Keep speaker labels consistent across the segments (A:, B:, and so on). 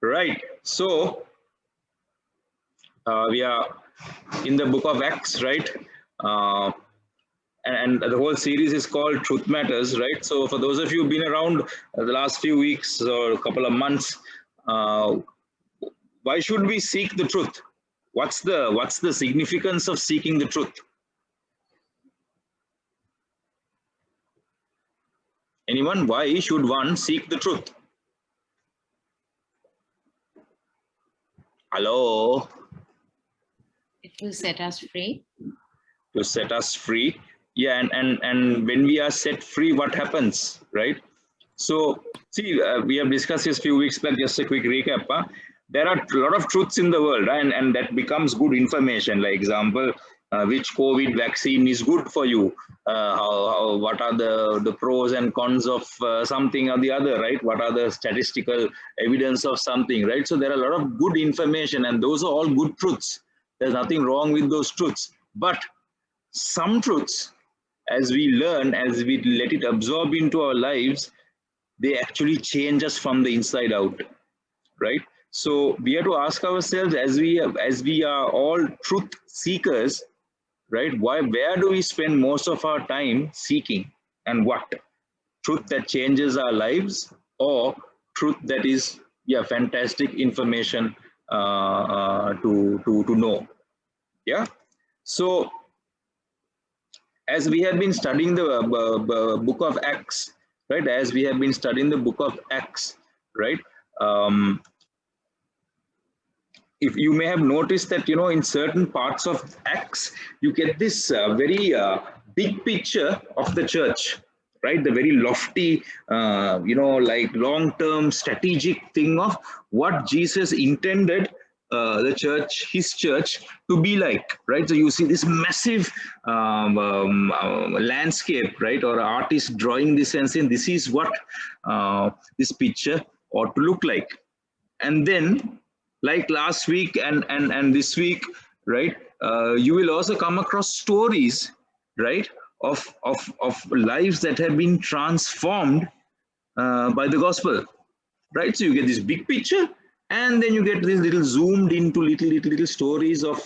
A: Right. So we are in the book of Acts, right? Uh, and the whole series is called Truth Matters, right? So for those of you who've been around the last few weeks or a couple of months, uh, why should we seek the truth? What's the significance of seeking the truth? Anyone? Why should one seek the truth? Hello?
B: It will set us free.
A: To set us free. Yeah, and when we are set free, what happens, right? So see, we have discussed this few weeks back. Just a quick recap. There are a lot of truths in the world, and that becomes good information. Like example, which COVID vaccine is good for you? What are the pros and cons of something or the other, right? What are the statistical evidence of something, right? So there are a lot of good information, and those are all good truths. There's nothing wrong with those truths, but some truths, as we learn, as we let it absorb into our lives, they actually change us from the inside out, right? So we have to ask ourselves, as we are all truth seekers, right? Where do we spend most of our time seeking, and what? Truth that changes our lives, or truth that is, yeah, fantastic information to know. Yeah. So as we have been studying the book of Acts, right? As we have been studying the book of Acts, right? Um, if you may have noticed that, in certain parts of Acts, you get this very big picture of the church, right? The very lofty, like long-term strategic thing of what Jesus intended the church, his church, to be like, right? So you see this massive landscape, right? Or artist drawing this and saying, this is what this picture ought to look like. And then, like last week and this week, right, you will also come across stories, right, of lives that have been transformed by the gospel, right? So you get this big picture, and then you get this little zoomed into little stories of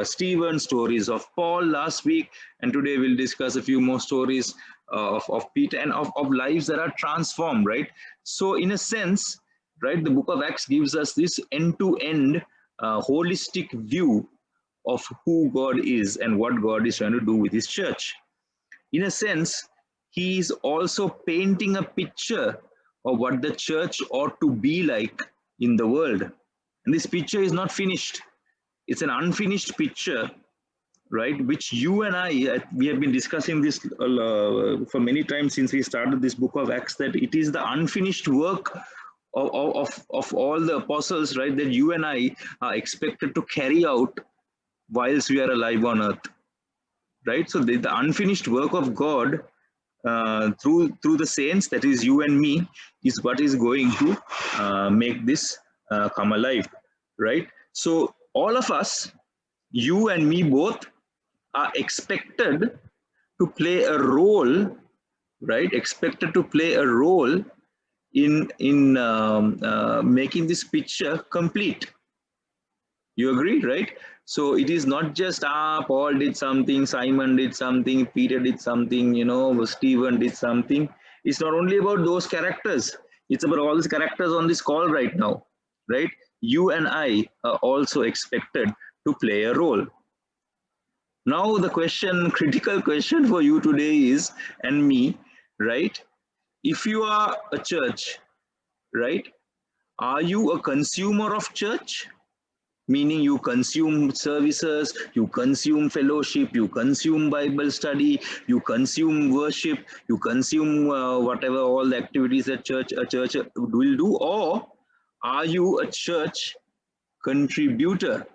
A: Stephen, stories of Paul last week, and today we'll discuss a few more stories of Peter, and of lives that are transformed, right? So in a sense, right, the book of Acts gives us this end-to-end holistic view of who God is and what God is trying to do with his church. In a sense, he is also painting a picture of what the church ought to be like in the world. And this picture is not finished. It's an unfinished picture, right? Which you and we have been discussing this for many times since we started this book of Acts, that it is the unfinished work of all the apostles, right? That you and I are expected to carry out whilst we are alive on earth, right? So the unfinished work of God through the saints, that is you and me, is what is going to make this come alive, right? So all of us, you and me both, are expected to play a role, right? Expected to play a role in making this picture complete. You agree, right? So it is not just Paul did something, Simon did something, Peter did something, Stephen did something. It's not only about those characters. It's about all these characters on this call right now, right? You and I are also expected to play a role. Now the question, critical question for you today is, and me, right? If you are a church, right? Are you a consumer of church? Meaning you consume services, you consume fellowship, you consume Bible study, you consume worship, you consume whatever all the activities that a church will do, or are you a church contributor?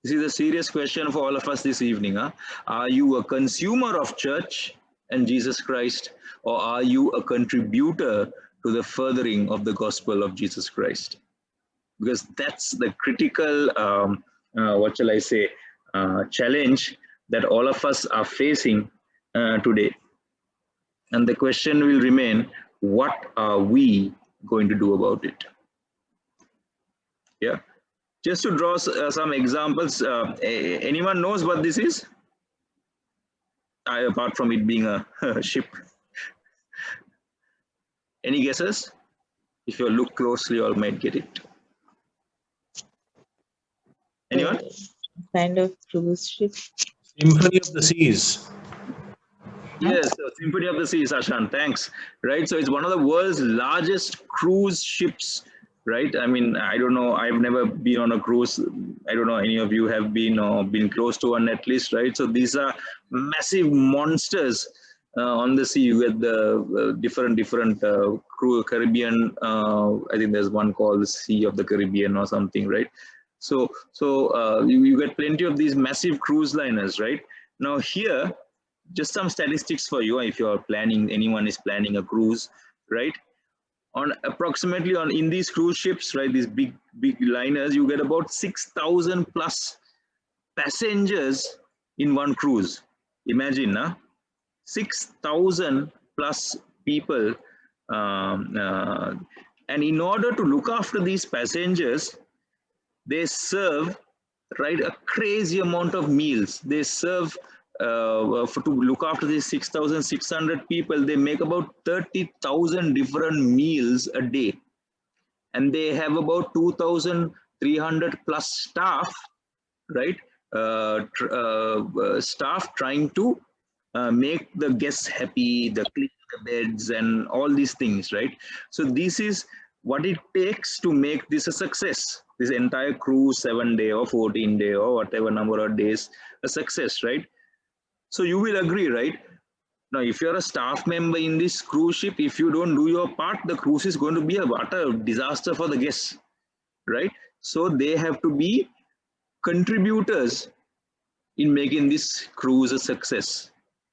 A: This is a serious question for all of us this evening. Are you a consumer of church and Jesus Christ, or are you a contributor to the furthering of the gospel of Jesus Christ? Because that's the critical, what shall I say, challenge that all of us are facing today. And the question will remain, what are we going to do about it? Yeah, just to draw some examples. Anyone knows what this is? Apart from it being a ship. Any guesses? If you look closely, you all might get it. Anyone?
C: Kind of cruise ship.
D: Symphony of the Seas.
A: Yes, Symphony of the Seas, Ashan, thanks. Right, so it's one of the world's largest cruise ships, right? I mean, I don't know, I've never been on a cruise. I don't know any of you have been or been close to one at least, right? So these are massive monsters on the sea. You get the different Caribbean, I think there's one called the Sea of the Caribbean or something, right? So you get plenty of these massive cruise liners, right? Now here, just some statistics for you if you are planning, anyone is planning a cruise, right? On approximately in these cruise ships, right, these big liners, you get about 6,000 plus passengers in one cruise. Imagine, 6,000 plus people, and in order to look after these passengers, they serve, right, a crazy amount of meals. They serve to look after these 6,600 people. They make about 30,000 different meals a day, and they have about 2,300 plus staff, right? Staff trying to make the guests happy, the clean the beds, and all these things, right? So this is what it takes to make this a success. This entire cruise, 7-day or 14-day or whatever number of days, a success, right? So you will agree, right? Now, if you're a staff member in this cruise ship, if you don't do your part, the cruise is going to be a utter disaster for the guests, right? So they have to be contributors in making this cruise a success.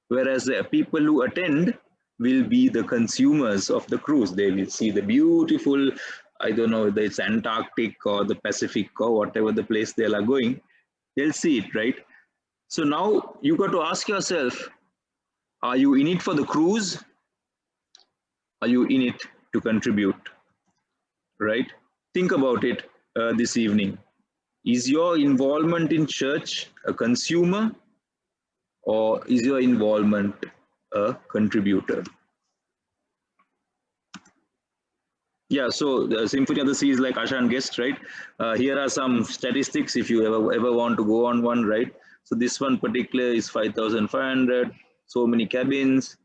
A: Whereas the people who attend will be the consumers of the cruise. They will see the beautiful, I don't know whether it's Antarctic or the Pacific or whatever the place they are going, they'll see it, right? So now you got to ask yourself, are you in it for the cruise? Are you in it to contribute, right? Think about it this evening. Is your involvement in church a consumer, or is your involvement a contributor? Yeah, so the Symphony of the Seas, like Ashan guessed, right? Here are some statistics if you ever want to go on one, right? So this one particular is 5,500, so many cabins,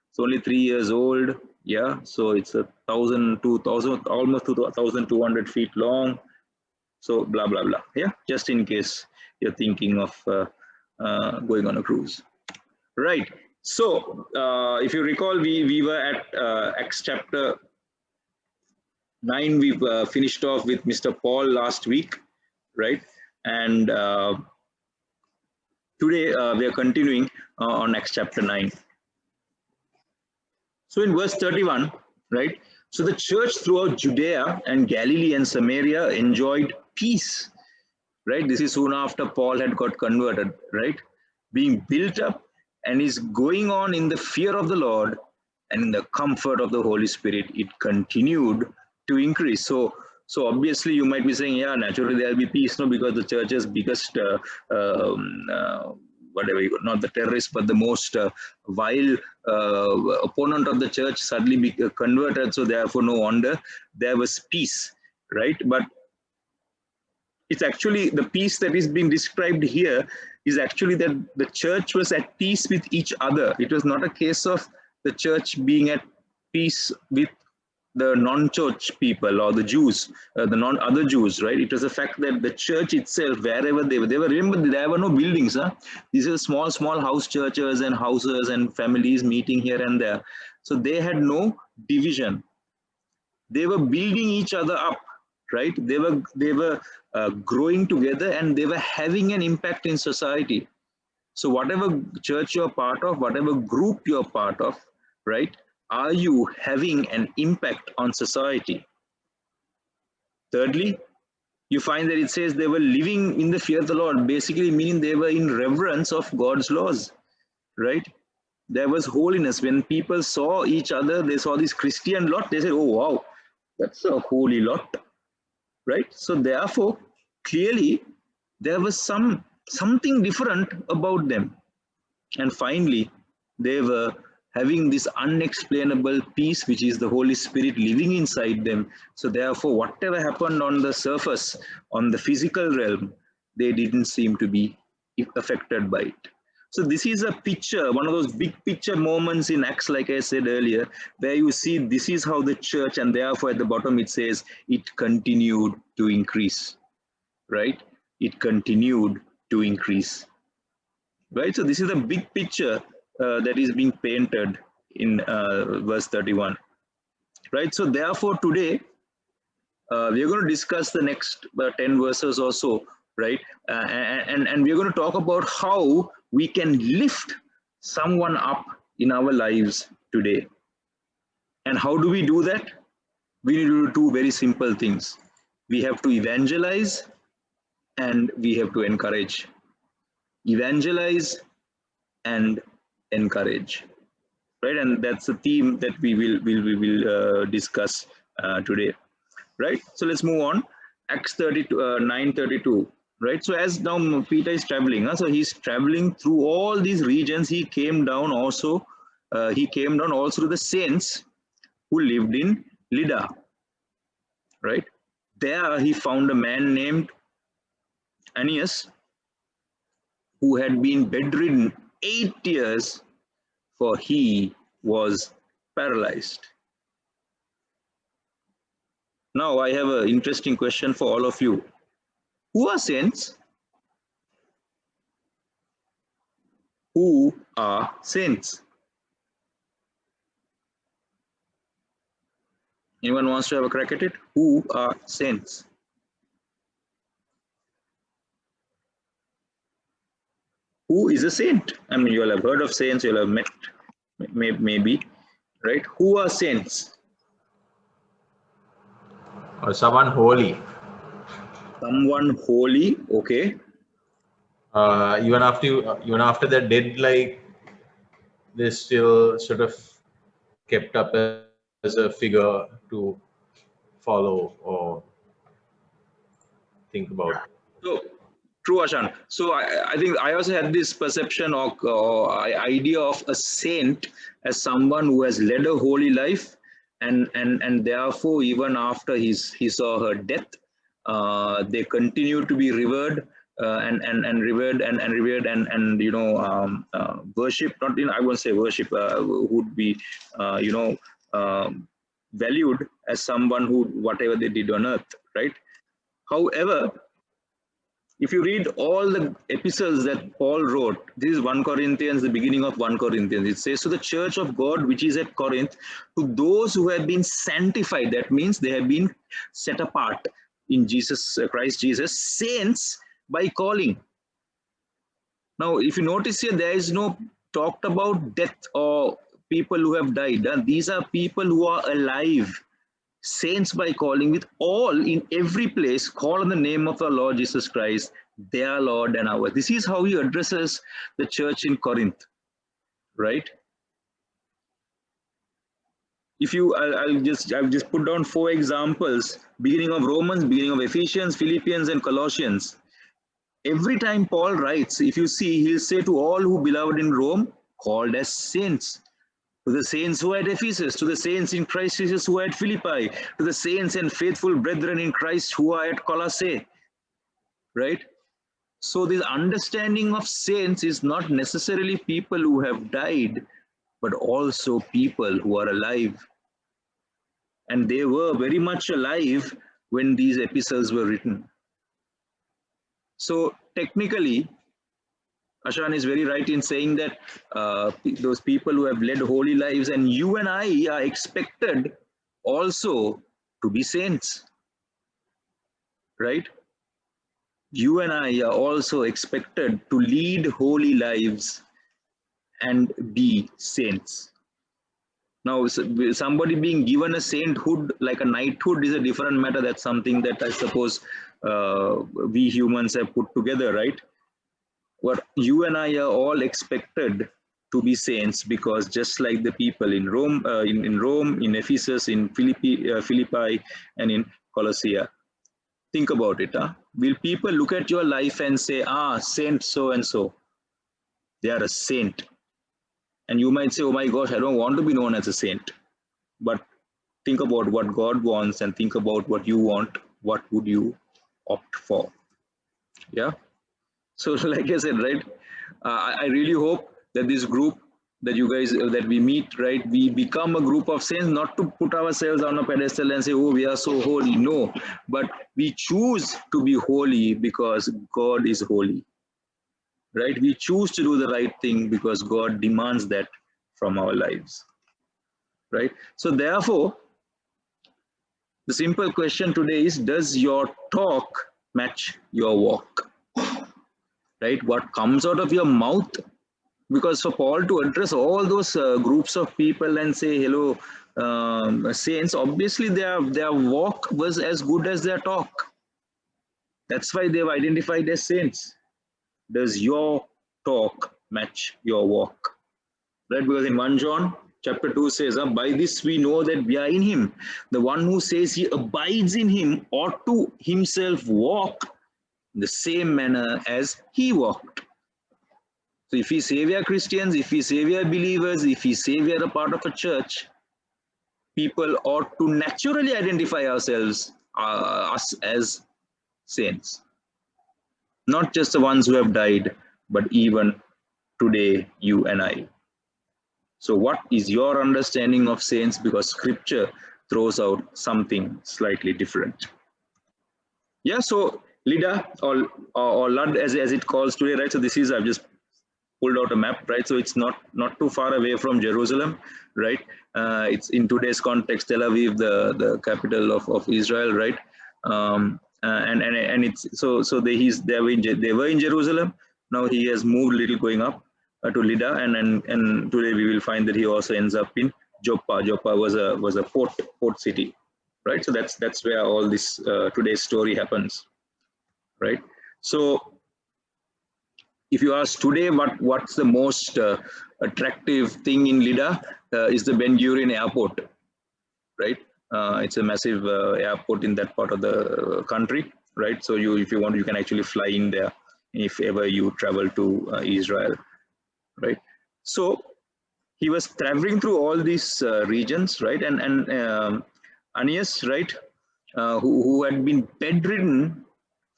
A: it's only 3 years old. Yeah, so it's 1,000, 2,000, almost 2,200 feet long. So blah, blah, blah. Yeah, just in case you're thinking of going on a cruise. Right, so if you recall, we were at Acts chapter 9. We've finished off with Mr. Paul last week, right? And today we are continuing on Acts chapter 9. So in verse 31, right? So the church throughout Judea and Galilee and Samaria enjoyed peace, right? This is soon after Paul had got converted, right? Being built up and is going on in the fear of the Lord and in the comfort of the Holy Spirit. It continued to increase. So obviously you might be saying, yeah, naturally there'll be peace, no, because the church's biggest whatever you got, not the terrorist, but the most vile opponent of the church suddenly converted. So therefore, no wonder there was peace, right? But it's actually the peace that is being described here is actually that the church was at peace with each other. It was not a case of the church being at peace with the non-church people or the Jews, the non-other Jews, right? It was the fact that the church itself, wherever they were, remember there were no buildings. These are small house churches and houses and families meeting here and there. So they had no division. They were building each other up, right? They were growing together, and they were having an impact in society. So whatever church you're part of, whatever group you're part of, right? Are you having an impact on society? Thirdly, you find that it says they were living in the fear of the Lord, basically meaning they were in reverence of God's laws, right? There was holiness. When people saw each other, they saw this Christian lot, they said, oh wow, That's a holy lot, right? So therefore, clearly, there was something different about them. And finally, they were having this unexplainable peace, which is the Holy Spirit living inside them. So therefore, whatever happened on the surface, on the physical realm, they didn't seem to be affected by it. So this is a picture, one of those big picture moments in Acts, like I said earlier, where you see this is how the church, and therefore at the bottom it says it continued to increase, right? It continued to increase, right? So this is a big picture that is being painted in verse 31, right? So therefore today we are going to discuss the next 10 verses or so, right? And we're going to talk about how we can lift someone up in our lives today. And how do we do that? We need to do two very simple things. We have to evangelize and we have to encourage. Evangelize and encourage, right? And that's the theme that we will discuss today, right? So let's move on. Acts 9:32, right? So as now Peter is traveling, so he's traveling through all these regions. He came down also to the saints who lived in Lydda, right? There he found a man named Aeneas who had been bedridden 8 years, for he was paralyzed. Now I have an interesting question for all of you. Who are saints? Who are saints? Anyone wants to have a crack at it? Who are saints? Who is a saint? I mean, you'll have heard of saints, you'll have met, maybe, right? Who are saints?
D: Or someone holy.
A: Someone holy, okay.
D: Even after they're dead, like they still sort of kept up as a figure to follow or think about.
A: So true, Ashan. So I think I also had this perception or idea of a saint as someone who has led a holy life, and therefore even after he saw her death, they continue to be revered and revered and worship. Not in, I won't say worship, would be valued as someone who whatever they did on earth, right? However, if you read all the epistles that Paul wrote, this is 1 Corinthians, the beginning of 1 Corinthians. It says, to the church of God, which is at Corinth, to those who have been sanctified, that means they have been set apart in Jesus, Christ Jesus, saints by calling. Now, if you notice here, there is no talked about death or people who have died. These are people who are alive. Saints by calling, with all in every place call on the name of our Lord Jesus Christ, their Lord and ours. This is how he addresses the church in Corinth, right? If you, I'll just put down 4 examples, beginning of Romans, beginning of Ephesians, Philippians and Colossians. Every time Paul writes, if you see, he'll say to all who beloved in Rome, called as saints. To the saints who are at Ephesus, to the saints in Christ Jesus who are at Philippi, to the saints and faithful brethren in Christ who are at Colossae, right? So this understanding of saints is not necessarily people who have died, but also people who are alive. And they were very much alive when these epistles were written. So technically, Ashan is very right in saying that those people who have led holy lives, and you and I are expected also to be saints, right? You and I are also expected to lead holy lives and be saints. Now, somebody being given a sainthood, like a knighthood, is a different matter. That's something that I suppose we humans have put together, right? What you and I are all expected to be saints, because just like the people in Rome, in Rome, in Ephesus, in Philippi, and in Colossia, think about it. Will people look at your life and say, ah, saint so and so, they are a saint? And you might say, oh my gosh, I don't want to be known as a saint. But think about what God wants and think about what you want. What would you opt for? Yeah. So like I said, right, I really hope that this group that you guys, that we meet, right, we become a group of saints, not to put ourselves on a pedestal and say, oh, we are so holy. No, but we choose to be holy because God is holy, right? We choose to do the right thing because God demands that from our lives, right? So therefore, the simple question today is, does your talk match your walk? Right? What comes out of your mouth? Because for Paul to address all those groups of people and say, hello, saints, obviously their walk was as good as their talk. That's why they've identified as saints. Does your talk match your walk? Right? Because in 1 John chapter 2 says, by this we know that we are in him. The one who says he abides in him ought to himself walk in the same manner as he walked. So if we say we are Christians, if we say we are believers, if we say we are a part of a church, people ought to naturally identify ourselves, us as saints. Not just the ones who have died, but even today, you and I. So what is your understanding of saints? Because scripture throws out something slightly different. Yeah, so Lydda or Lud as it calls today, right? So this is, I've just pulled out a map, right? So it's not too far away from Jerusalem, right? It's in today's context, Tel Aviv, the capital of Israel, right? And it's so they were in Jerusalem. Now he has moved a little going up to Lydda, and today we will find that he also ends up in Joppa. Joppa was a port city, right? So that's where all this today's story happens, right? So if you ask today what's the most attractive thing in Lydda, is the Ben Gurion Airport, right? It's a massive airport in that part of the country, right? So if you want, you can actually fly in there if ever you travel to Israel, right? So he was traveling through all these regions, right? And Aeneas, right, who had been bedridden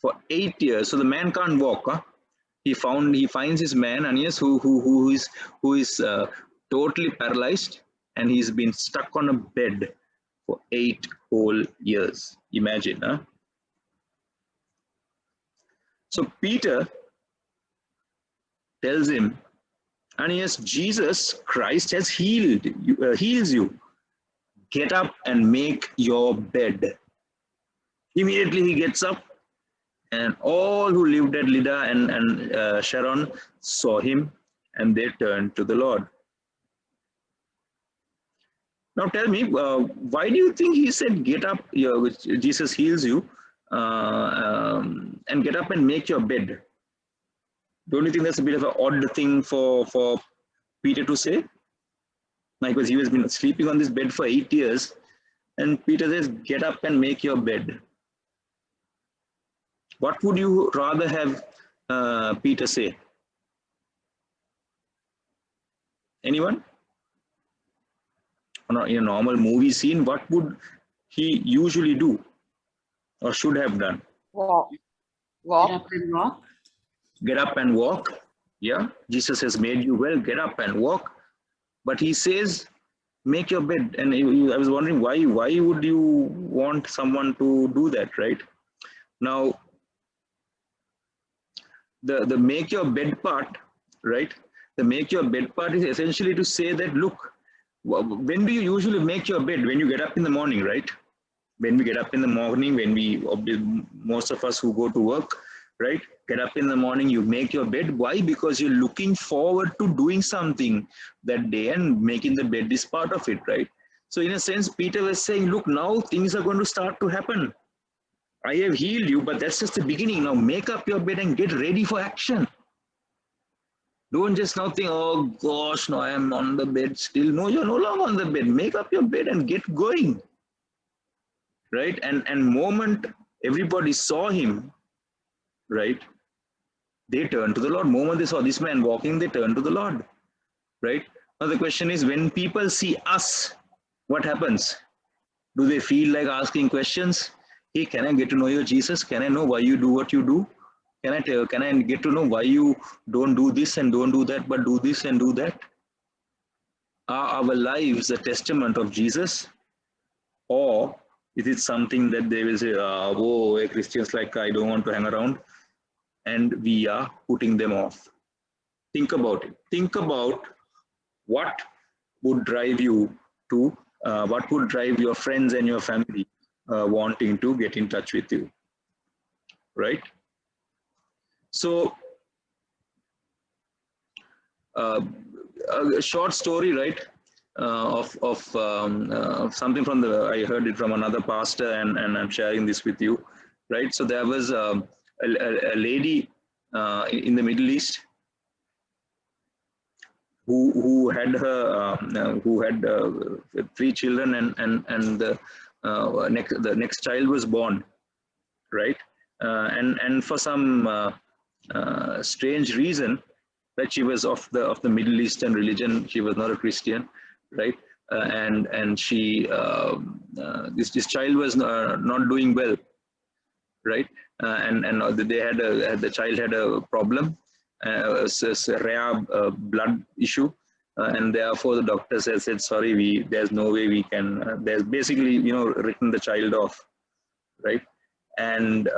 A: for 8 years. So the man can't walk. Huh? He finds his man Aeneas who is totally paralyzed, and he's been stuck on a bed for 8 whole years. Imagine, huh? So Peter tells him, Aeneas, Jesus Christ has healed you, heals you. Get up and make your bed. Immediately he gets up, and all who lived at Lydda and Sharon saw him, and they turned to the Lord. Now tell me, why do you think he said, get up, Jesus heals you, and get up and make your bed? Don't you think that's a bit of an odd thing for Peter to say? Like, because he has been sleeping on this bed for 8 years, and Peter says, get up and make your bed. What would you rather have Peter say? Anyone? In a normal movie scene, what would he usually do or should have done?
C: Walk.
B: Get up and walk.
A: Get up and walk. Yeah, Jesus has made you well, get up and walk. But he says, make your bed. And I was wondering, why would you want someone to do that, right? Now, the make your bed part, right? The make your bed part is essentially to say that, look, when do you usually make your bed? When you get up in the morning, right? When we get up in the morning, most of us who go to work, right? Get up in the morning, you make your bed. Why? Because you're looking forward to doing something that day, and making the bed is part of it, right? So in a sense, Peter was saying, look, now things are going to start to happen. I have healed you, but that's just the beginning. Now make up your bed and get ready for action. Don't just now think, oh gosh, no, I am on the bed still. No, you're no longer on the bed. Make up your bed and get going. Right? And moment everybody saw him, right? They turned to the Lord. Moment they saw this man walking, they turned to the Lord. Right? Now the question is, when people see us, what happens? Do they feel like asking questions? Hey, can I get to know you, Jesus? Can I know why you do what you do? Can I get to know why you don't do this and don't do that, but do this and do that? Are our lives a testament of Jesus? Or is it something that they will say, oh, Christians like I don't want to hang around, and we are putting them off? Think about it. Think about what would drive you to, what would drive your friends and your family wanting to get in touch with you, right? So, a short story, right, of something from I heard it from another pastor, and I'm sharing this with you, right? So there was a lady in the Middle East who had her who had 3 children, and the next child was born, right? And for some strange reason, that she was of the Middle Eastern religion, she was not a Christian, right? And she this child was not doing well, right? And they had the child had a problem, a rare blood issue, and therefore the doctors had said, sorry, there's no way we can. There's basically, written the child off, right? And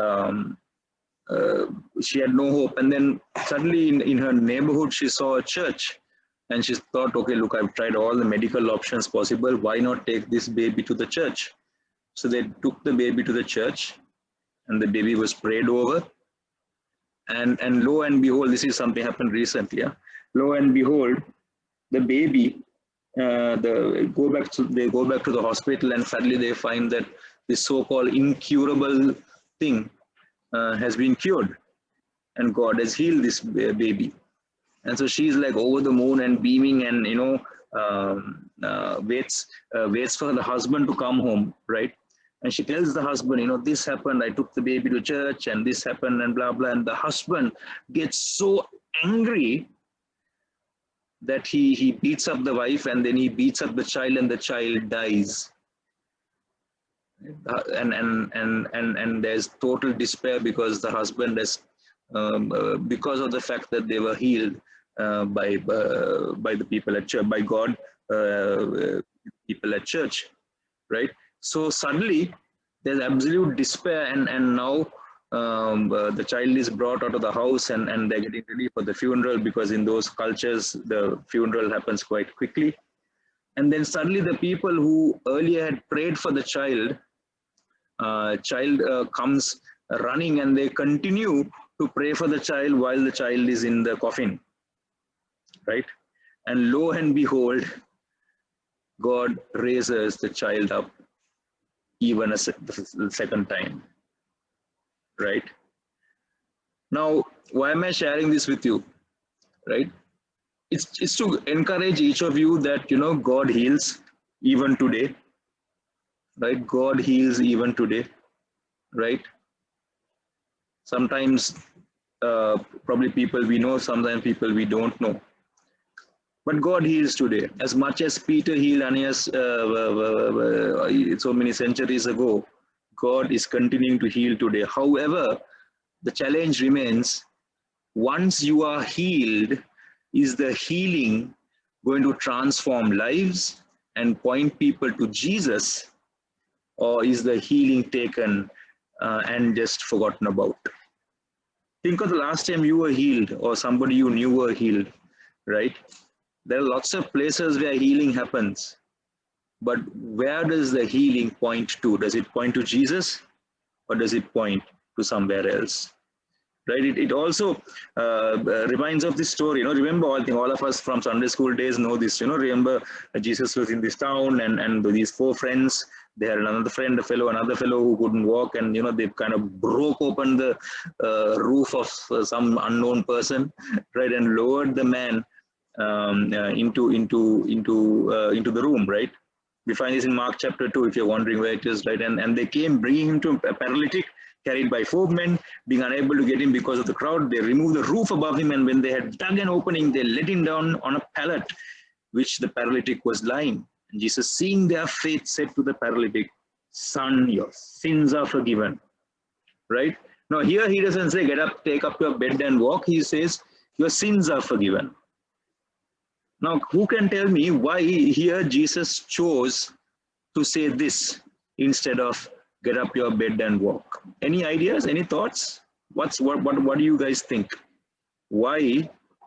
A: she had no hope. And then suddenly in her neighborhood, she saw a church, and she thought, okay, look, I've tried all the medical options possible. Why not take this baby to the church? So they took the baby to the church, and the baby was prayed over. And lo and behold, this is something happened recently. Yeah? Lo and behold, the baby, they go back to the hospital, and suddenly they find that this so-called incurable thing has been cured, and God has healed this baby. And so she's like over the moon and beaming, and waits for the husband to come home, right? And she tells the husband, this happened, I took the baby to church, and this happened, and blah blah. And the husband gets so angry that he beats up the wife, and then he beats up the child, and the child dies. And there's total despair, because the husband has because of the fact that they were healed by the people at church, by God, people at church, right? So suddenly there's absolute despair, and now the child is brought out of the house, and they're getting ready for the funeral, because in those cultures the funeral happens quite quickly. And then suddenly the people who earlier had prayed for the child comes running, and they continue to pray for the child while the child is in the coffin, right? And lo and behold, God raises the child up even the second time, right? Now, why am I sharing this with you, right? It's to encourage each of you that, God heals even today, right? God heals even today, right? Sometimes probably people we know, sometimes people we don't know. But God heals today. As much as Peter healed Aeneas so many centuries ago, God is continuing to heal today. However, the challenge remains, once you are healed, is the healing going to transform lives and point people to Jesus, or is the healing taken and just forgotten about? Think of the last time you were healed, or somebody you knew were healed, right? There are lots of places where healing happens, but where does the healing point to? Does it point to Jesus, or does it point to somewhere else? Right? It also reminds of this story. Remember, I think all of us from Sunday school days know this. Remember Jesus was in this town, and these 4 friends They had another friend, another fellow who couldn't walk, and they kind of broke open the roof of some unknown person, right, and lowered the man into the room, right. We find this in Mark chapter 2, if you're wondering where it is, right. And they came bringing him to a paralytic, carried by 4 men, being unable to get him because of the crowd. They removed the roof above him, and when they had dug an opening, they let him down on a pallet, which the paralytic was lying. And Jesus, seeing their faith, said to the paralytic, "Son, your sins are forgiven." Right? Now here he doesn't say, "Get up, take up your bed and walk." He says, "Your sins are forgiven." Now, who can tell me why here Jesus chose to say this instead of "Get up your bed and walk"? Any ideas? Any thoughts? What do you guys think? Why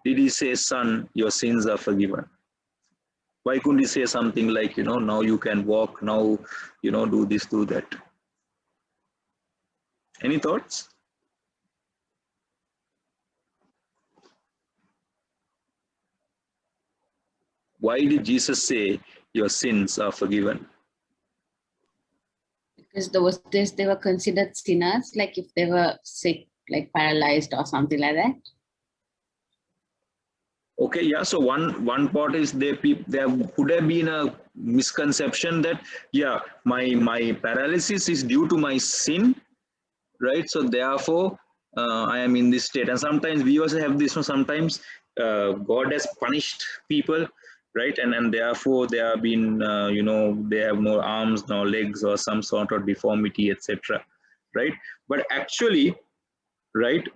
A: did he say, "Son, your sins are forgiven"? Why couldn't he say something like, "Now you can walk, now, do this, do that"? Any thoughts? Why did Jesus say, "Your sins are forgiven"?
B: Because they were considered sinners, like if they were sick, like paralyzed or something like that.
A: Okay, yeah. So one part is there could have been a misconception that, yeah, my paralysis is due to my sin, right? So therefore, I am in this state. And sometimes we also have this. Sometimes God has punished people, right? And therefore they have been, they have no arms, no legs, or some sort of deformity, etc. Right? But actually, right?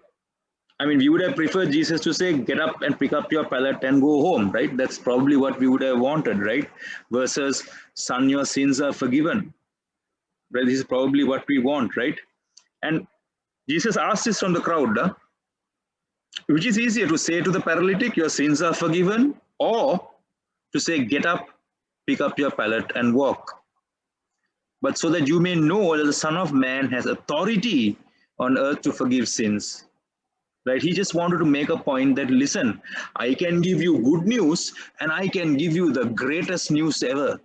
A: I mean, we would have preferred Jesus to say, "Get up and pick up your pallet and go home," right? That's probably what we would have wanted, right? Versus, "Son, your sins are forgiven." Right? This is probably what we want, right? And Jesus asked this from the crowd, which is easier to say to the paralytic, "Your sins are forgiven," or to say, "Get up, pick up your pallet and walk"? But so that you may know that the Son of Man has authority on earth to forgive sins. Right? He just wanted to make a point that, listen, I can give you good news, and I can give you the greatest news ever.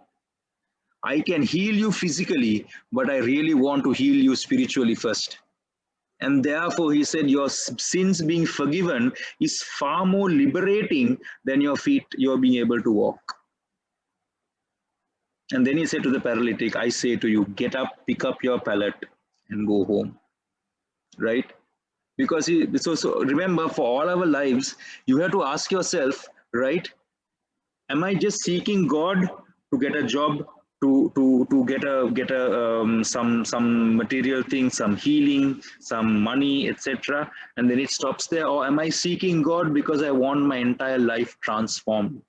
A: I can heal you physically, but I really want to heal you spiritually first. And therefore, he said, your sins being forgiven is far more liberating than your being able to walk. And then he said to the paralytic, "I say to you, get up, pick up your pallet, and go home." Right? Because so remember, for all our lives, you have to ask yourself, right? Am I just seeking God to get a job, to get some material thing, some healing, some money, etc., and then it stops there? Or am I seeking God because I want my entire life transformed?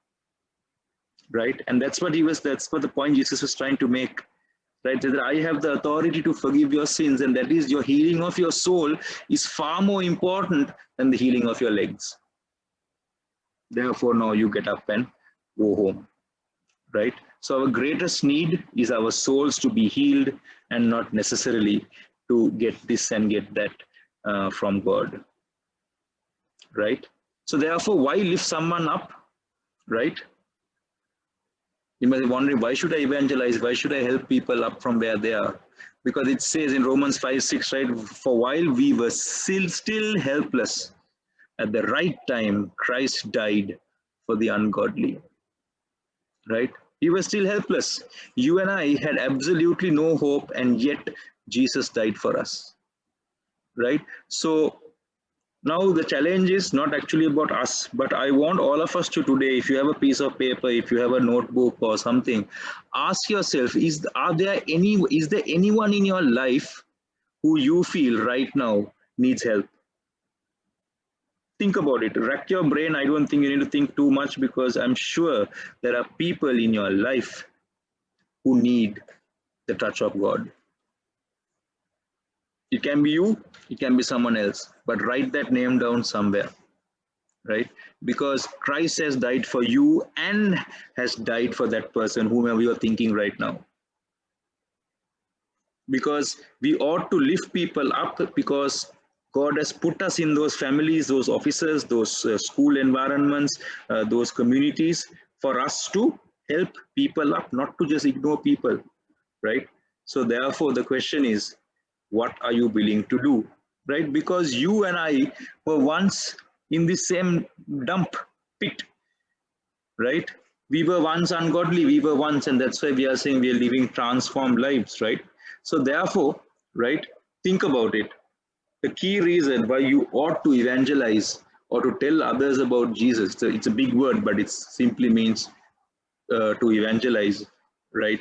A: Right? And that's what the point Jesus was trying to make. Right? That I have the authority to forgive your sins, and that is, your healing of your soul is far more important than the healing of your legs. Therefore, now you get up and go home. Right? So our greatest need is our souls to be healed, and not necessarily to get this and get that from God. Right? So therefore, why lift someone up? Right? You must be wondering, why should I evangelize? Why should I help people up from where they are? Because it says in Romans 5:6, right? For while we were still helpless, at the right time, Christ died for the ungodly. Right? We were still helpless. You and I had absolutely no hope, and yet Jesus died for us. Right? So now the challenge is not actually about us, but I want all of us to today, if you have a piece of paper, if you have a notebook or something, ask yourself, is there anyone in your life who you feel right now needs help? Think about it. Rack your brain. I don't think you need to think too much, because I'm sure there are people in your life who need the touch of God. It can be you, it can be someone else, but write that name down somewhere, right? Because Christ has died for you and has died for that person whomever you're thinking right now. Because we ought to lift people up, because God has put us in those families, those offices, those school environments, those communities, for us to help people up, not to just ignore people, right? So therefore, the question is, what are you willing to do, right? Because you and I were once in the same dump pit, right? We were once ungodly, we were once, and that's why we are saying we are living transformed lives, right? So therefore, right, think about it. The key reason why you ought to evangelize or to tell others about Jesus, so it's a big word, but it simply means to evangelize, right,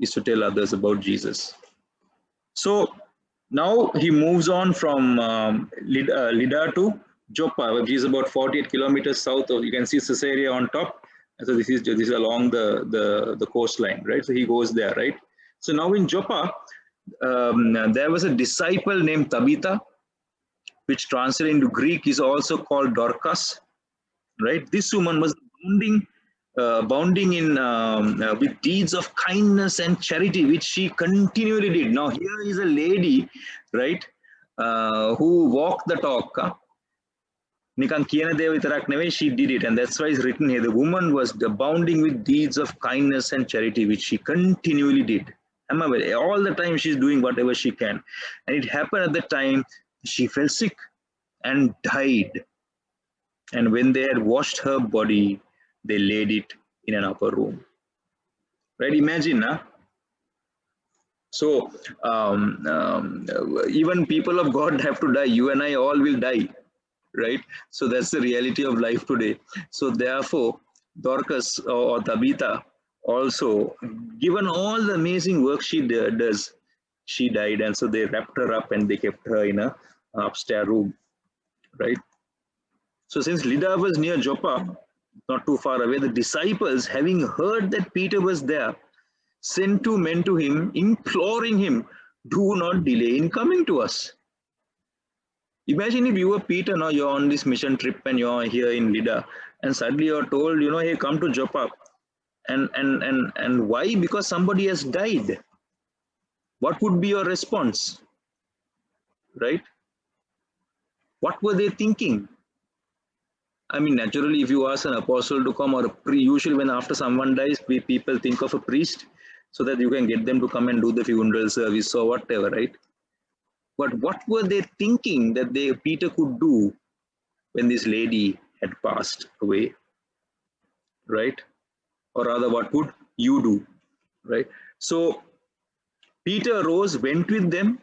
A: is to tell others about Jesus. So now he moves on from Lydda to Joppa, which is about 48 kilometers south of, you can see Caesarea on top. And so this is along the coastline, right? So he goes there, right? So now in Joppa, there was a disciple named Tabitha, which translated into Greek is also called Dorcas, right? This woman was bounding in with deeds of kindness and charity, which she continually did. Now here is a lady, right, who walked the talk. Nikan kiyana deva vitarak neveyi, she did it, and that's why it's written here. The woman was abounding with deeds of kindness and charity, which she continually did. All the time she's doing whatever she can, and it happened at the time she fell sick and died. And when they had washed her body, they laid it in an upper room. Right? Imagine, huh? So even people of God have to die. You and I all will die, right? So that's the reality of life today. So therefore, Dorcas or Tabitha also, given all the amazing work she does, she died, and so they wrapped her up and they kept her in a upstairs room, right? So since Lydda was near Joppa, not too far away, the disciples, having heard that Peter was there, sent 2 men to him, imploring him, do not delay in coming to us. Imagine if you were Peter, now you're on this mission trip and you're here in Lydda, and suddenly you're told, hey, come to Joppa. And why? Because somebody has died. What would be your response? Right? What were they thinking? I mean, naturally, if you ask an apostle to come, or usually when after someone dies, people think of a priest so that you can get them to come and do the funeral service or whatever, right? But what were they thinking that Peter could do when this lady had passed away, right? Or rather, what would you do, right? So Peter arose, went with them,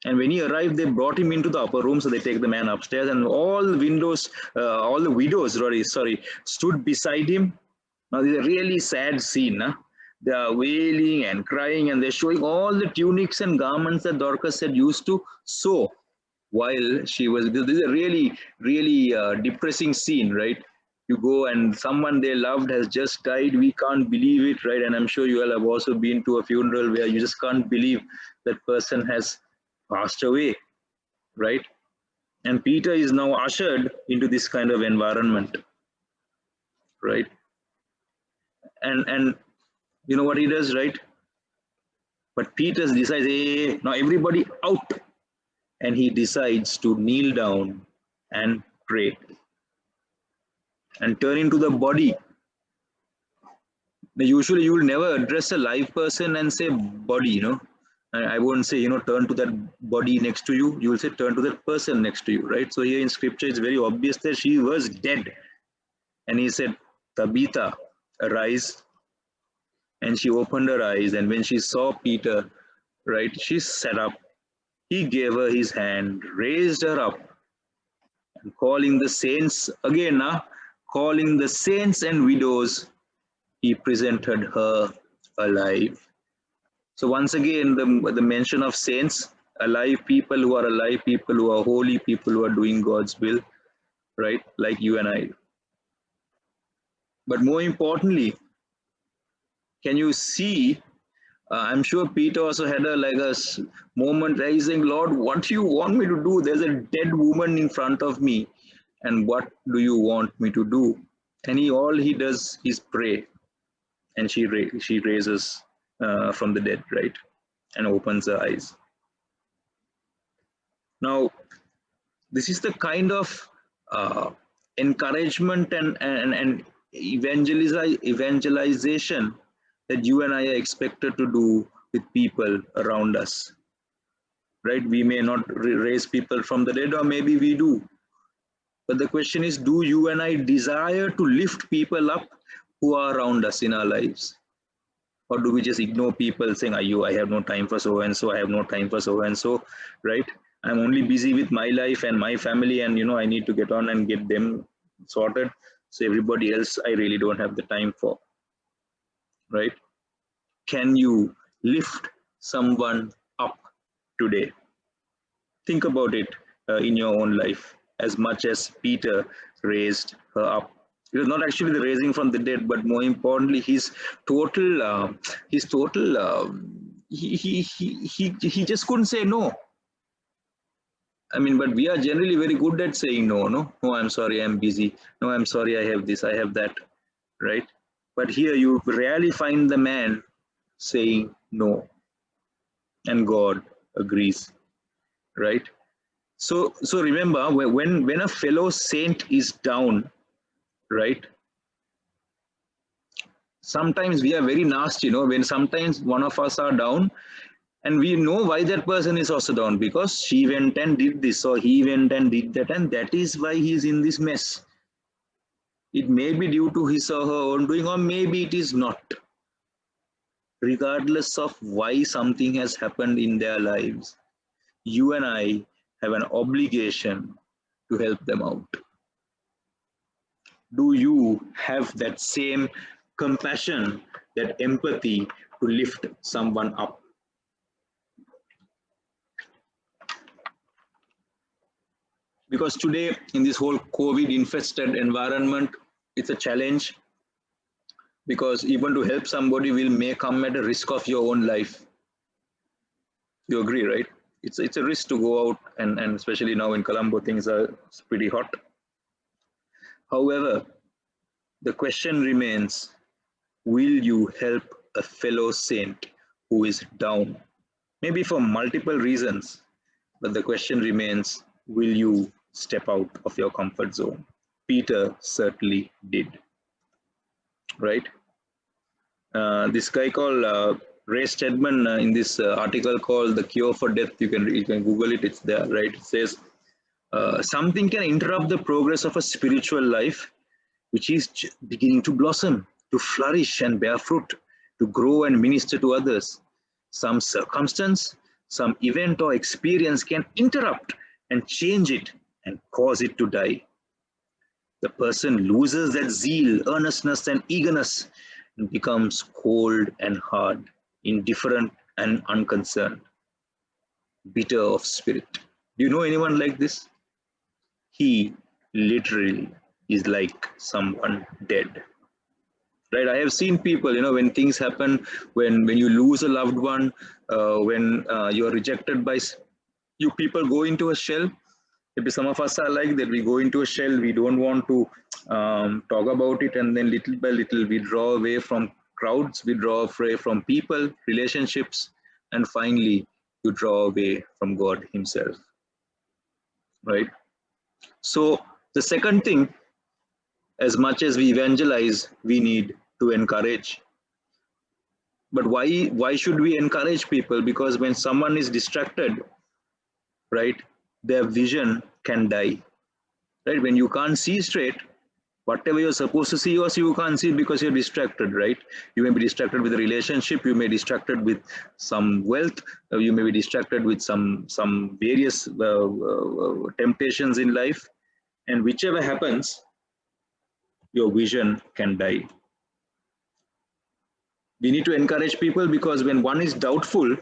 A: and when he arrived, they brought him into the upper room. So they take the man upstairs, and all the widows, stood beside him. Now this is a really sad scene. Huh? They are wailing and crying, and they're showing all the tunics and garments that Dorcas had used to sew while she was. This is a really, really depressing scene, right? You go and someone they loved has just died. We can't believe it, right? And I'm sure you all have also been to a funeral where you just can't believe that person has passed away, right? And Peter is now ushered into this kind of environment, right? And you know what he does, right? But Peter decides, hey, now everybody out. And he decides to kneel down and pray and turn into the body. Now, usually you will never address a live person and say body, I won't say, turn to that body next to you. You will say turn to that person next to you, right? So here in scripture, it's very obvious that she was dead. And he said, Tabitha, arise. And she opened her eyes. And when she saw Peter, right, she sat up. He gave her his hand, raised her up, and calling the saints, again, calling the saints and widows, he presented her alive. So once again, the mention of saints, alive people who are alive, people who are holy, people who are doing God's will, right? Like you and I. But more importantly, can you see, I'm sure Peter also had a moment where he's saying, Lord, what do you want me to do? There's a dead woman in front of me. And what do you want me to do? And all he does is pray. And she raises from the dead, right? And opens her eyes. Now, this is the kind of encouragement and evangelization that you and I are expected to do with people around us, right? We may not raise people from the dead, or maybe we do. But the question is, do you and I desire to lift people up who are around us in our lives? Or do we just ignore people saying, I have no time for so and so, I have no time for so and so, right? I'm only busy with my life and my family, and I need to get on and get them sorted. So everybody else, I really don't have the time for, right? Can you lift someone up today? Think about it in your own life. As much as Peter raised her up, it was not actually the raising from the dead, but more importantly, his total, he just couldn't say no. I mean, but we are generally very good at saying no. No, I'm sorry, I'm busy. No, I'm sorry, I have this, I have that, right? But here you rarely find the man saying no, and God agrees, right? So remember, when a fellow saint is down, right? Sometimes we are very nasty, when sometimes one of us are down, and we know why that person is also down, because she went and did this, or he went and did that, and that is why he is in this mess. It may be due to his or her own doing, or maybe it is not. Regardless of why something has happened in their lives, you and I have an obligation to help them out. Do you have that same compassion, that empathy to lift someone up? Because today, in this whole COVID-infested environment, it's a challenge, because even to help somebody may come at a risk of your own life. You agree, right? It's a risk to go out, and especially now in Colombo, things are pretty hot. However, the question remains, will you help a fellow saint who is down? Maybe for multiple reasons, but the question remains, will you step out of your comfort zone? Peter certainly did, right? This guy called Ray Stedman, in this article called "The Cure for Death," you can Google it. It's there, right? It says something can interrupt the progress of a spiritual life, which is beginning to blossom, to flourish and bear fruit, to grow and minister to others. Some circumstance, some event or experience can interrupt and change it and cause it to die. The person loses that zeal, earnestness, and eagerness, and becomes cold and hard, indifferent and unconcerned, bitter of spirit. Do you know anyone like this? He literally is like someone dead. Right? I have seen people, when things happen, when you lose a loved one, when you are rejected by you, people go into a shell. Maybe some of us are like that. We go into a shell. We don't want to talk about it, and then little by little we draw away from crowds. We draw away from people, relationships, and finally you draw away from God Himself. Right? So the second thing, as much as we evangelize, we need to encourage. But why should we encourage people? Because when someone is distracted, right, their vision can die. Right? When you can't see straight, whatever you're supposed to see, you can't see because you're distracted, right? You may be distracted with a relationship, you may be distracted with some wealth, you may be distracted with some various temptations in life, and whichever happens, your vision can die. We need to encourage people, because when one is doubtful,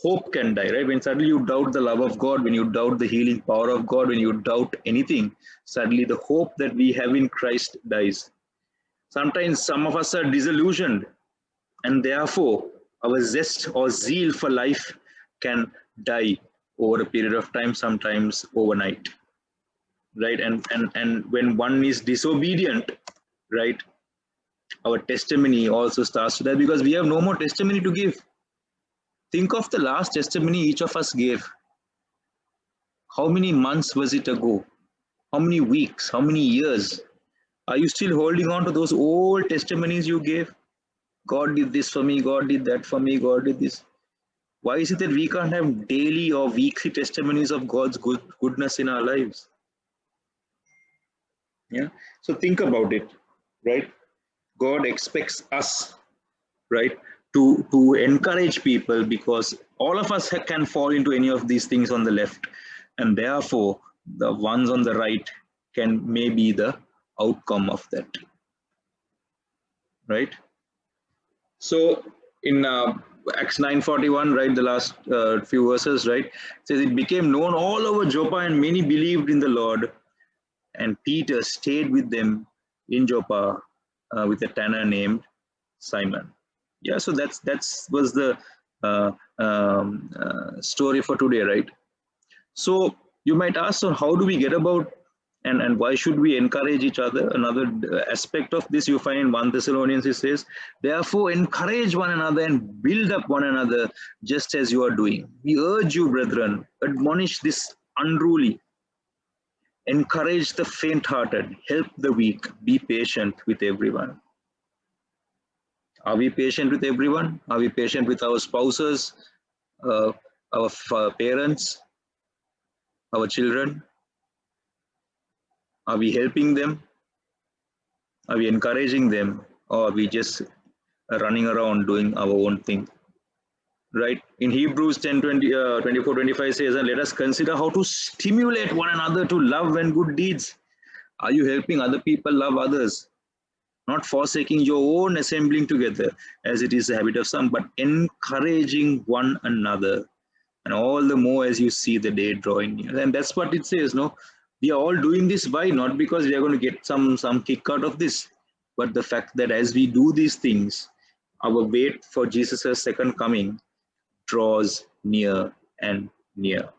A: hope can die, right? When suddenly you doubt the love of God, when you doubt the healing power of God, when you doubt anything, suddenly the hope that we have in Christ dies. Sometimes some of us are disillusioned, and therefore our zest or zeal for life can die over a period of time, sometimes overnight, right? And when one is disobedient, right, our testimony also starts to die, because we have no more testimony to give. Think of the last testimony each of us gave. How many months was it ago? How many weeks? How many years? Are you still holding on to those old testimonies you gave? God did this for me, God did that for me, God did this. Why is it that we can't have daily or weekly testimonies of God's goodness in our lives? Yeah. So think about it, right? God expects us, right, to encourage people, because all of us can fall into any of these things on the left, and therefore the ones on the right may be the outcome of that, right? So in Acts 9:41, right, the last few verses, right, it says, it became known all over Joppa, and many believed in the Lord. And Peter stayed with them in Joppa with a tanner named Simon. Yeah, so that was the story for today, right? So you might ask, so how do we get about and why should we encourage each other? Another aspect of this you find in 1 Thessalonians, it says, therefore encourage one another and build up one another just as you are doing. We urge you, brethren, admonish this unruly, encourage the faint-hearted, help the weak, be patient with everyone. Are we patient with everyone? Are we patient with our spouses, our parents, our children? Are we helping them? Are we encouraging them? Or are we just running around doing our own thing? Right? In Hebrews 10:24-25 says, and let us consider how to stimulate one another to love and good deeds. Are you helping other people love others? Not forsaking your own assembling together, as it is the habit of some, but encouraging one another. And all the more as you see the day drawing near. And that's what it says, no? We are all doing this. Why? Not because we are going to get some kick out of this, but the fact that as we do these things, our wait for Jesus' second coming draws near and near.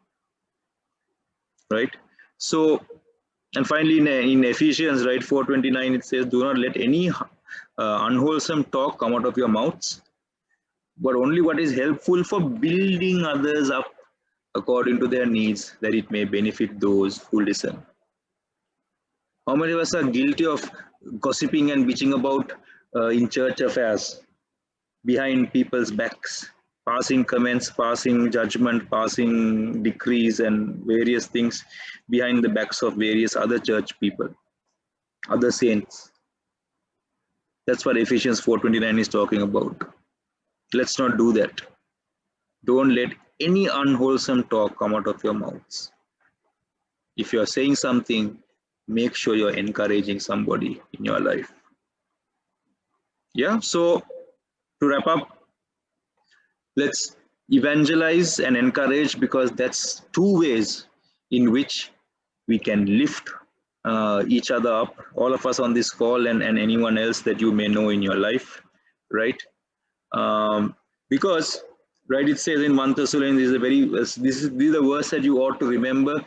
A: Right? So, and finally in Ephesians, right, 4:29, it says, do not let any unwholesome talk come out of your mouths, but only what is helpful for building others up according to their needs, that it may benefit those who listen. How many of us are guilty of gossiping and bitching about in church affairs, behind people's backs, passing comments, passing judgment, passing decrees and various things behind the backs of various other church people, other saints? That's what Ephesians 4:29 is talking about. Let's not do that. Don't let any unwholesome talk come out of your mouths. If you're saying something, make sure you're encouraging somebody in your life. Yeah, so to wrap up, let's evangelize and encourage, because that's two ways in which we can lift each other up, all of us on this call and anyone else that you may know in your life, right? Because, right, it says in 1 Thessalonians, this is the verse that you ought to remember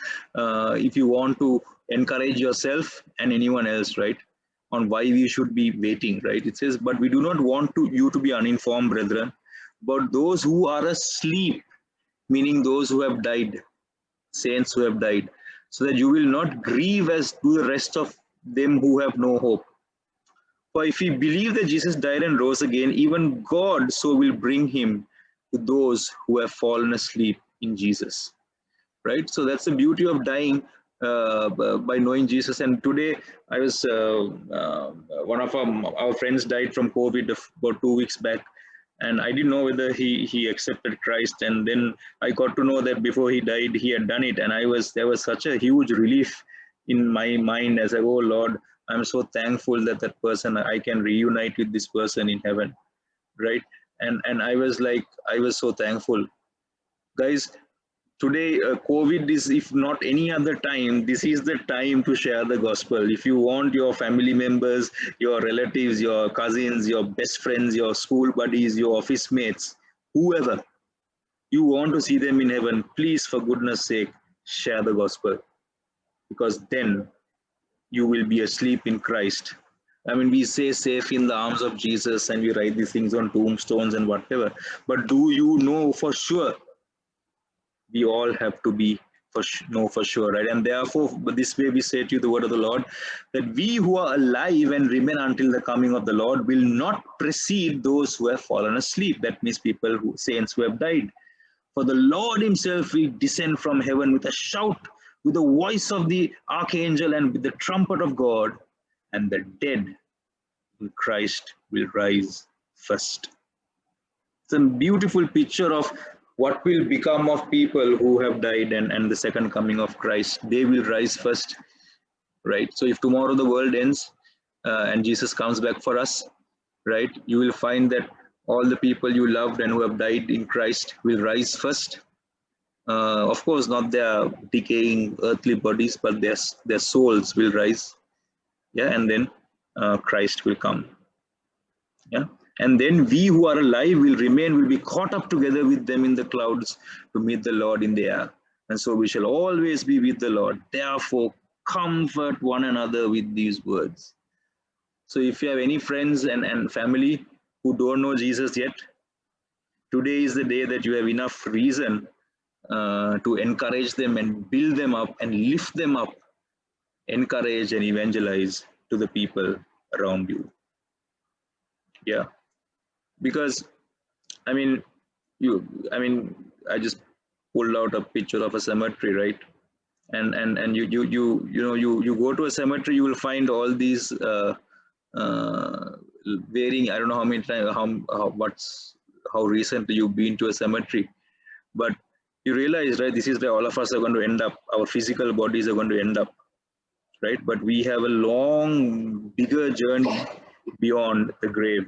A: if you want to encourage yourself and anyone else, right, on why we should be waiting, right? It says, but we do not want you to be uninformed, brethren, but those who are asleep, meaning those who have died, saints who have died, so that you will not grieve as do the rest of them who have no hope. For if we believe that Jesus died and rose again, even God so will bring him to those who have fallen asleep in Jesus. Right? So that's the beauty of dying by knowing Jesus. And today I was, one of our friends died from COVID about 2 weeks back. And I didn't know whether he accepted Christ. And then I got to know that before he died, he had done it. And there was such a huge relief in my mind as I go, oh Lord, I'm so thankful that person, I can reunite with this person in heaven, right? And I was so thankful. Guys, today, COVID is, if not any other time, this is the time to share the gospel. If you want your family members, your relatives, your cousins, your best friends, your school buddies, your office mates, whoever, you want to see them in heaven, please, for goodness sake, share the gospel. Because then you will be asleep in Christ. I mean, we say safe in the arms of Jesus and we write these things on tombstones and whatever. But do you know for sure? We all have to know for sure, right? And therefore, this way we say to you the word of the Lord, that we who are alive and remain until the coming of the Lord will not precede those who have fallen asleep. That means saints who have died. For the Lord himself will descend from heaven with a shout, with the voice of the archangel, and with the trumpet of God, and the dead in Christ will rise first. It's a beautiful picture of what will become of people who have died, and the second coming of Christ. They will rise first, right? So if tomorrow the world ends and Jesus comes back for us, right, you will find that all the people you loved and who have died in Christ will rise first. Of course, not their decaying earthly bodies, but their souls will rise. Yeah, and then Christ will come. Yeah, and then we who are alive will remain, will be caught up together with them in the clouds to meet the Lord in the air. And so we shall always be with the Lord. Therefore, comfort one another with these words. So if you have any friends and family who don't know Jesus yet, today is the day that you have enough reason to encourage them and build them up and lift them up, encourage and evangelize to the people around you. Yeah, because I just pulled out a picture of a cemetery, right? And you go to a cemetery, you will find all these varying. I don't know how many times, how recently you've been to a cemetery, but you realize, right, this is where all of us are going to end up. Our physical bodies are going to end up, right? But we have a long, bigger journey beyond the grave,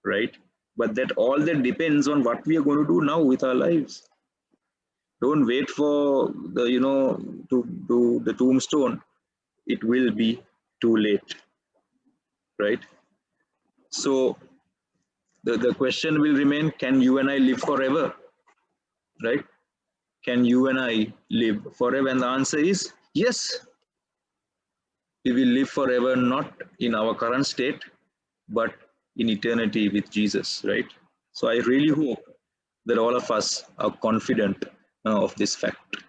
A: right? But that all that depends on what we are going to do now with our lives. Don't wait for the, to do the tombstone. It will be too late, right? So the question will remain, can you and I live forever, right? Can you and I live forever? And the answer is yes. We will live forever, not in our current state, but in eternity with Jesus, right? So I really hope that all of us are confident of this fact.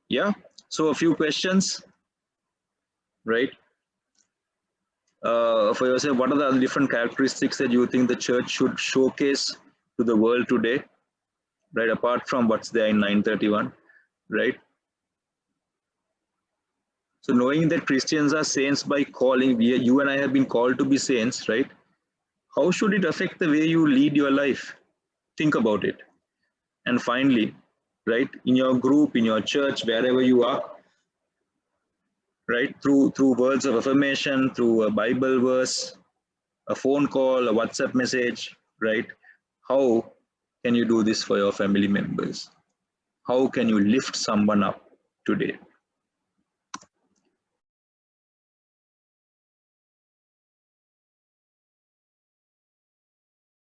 A: Yeah, so a few questions, right? For yourself, what are the different characteristics that you think the church should showcase to the world today, right? Apart from what's there in 931, right? So knowing that Christians are saints by calling, you and I have been called to be saints, right? How should it affect the way you lead your life? Think about it. And finally, right, in your group, in your church, wherever you are, right, through words of affirmation, through a Bible verse, a phone call, a WhatsApp message, right? How can you do this for your family members? How can you lift someone up today?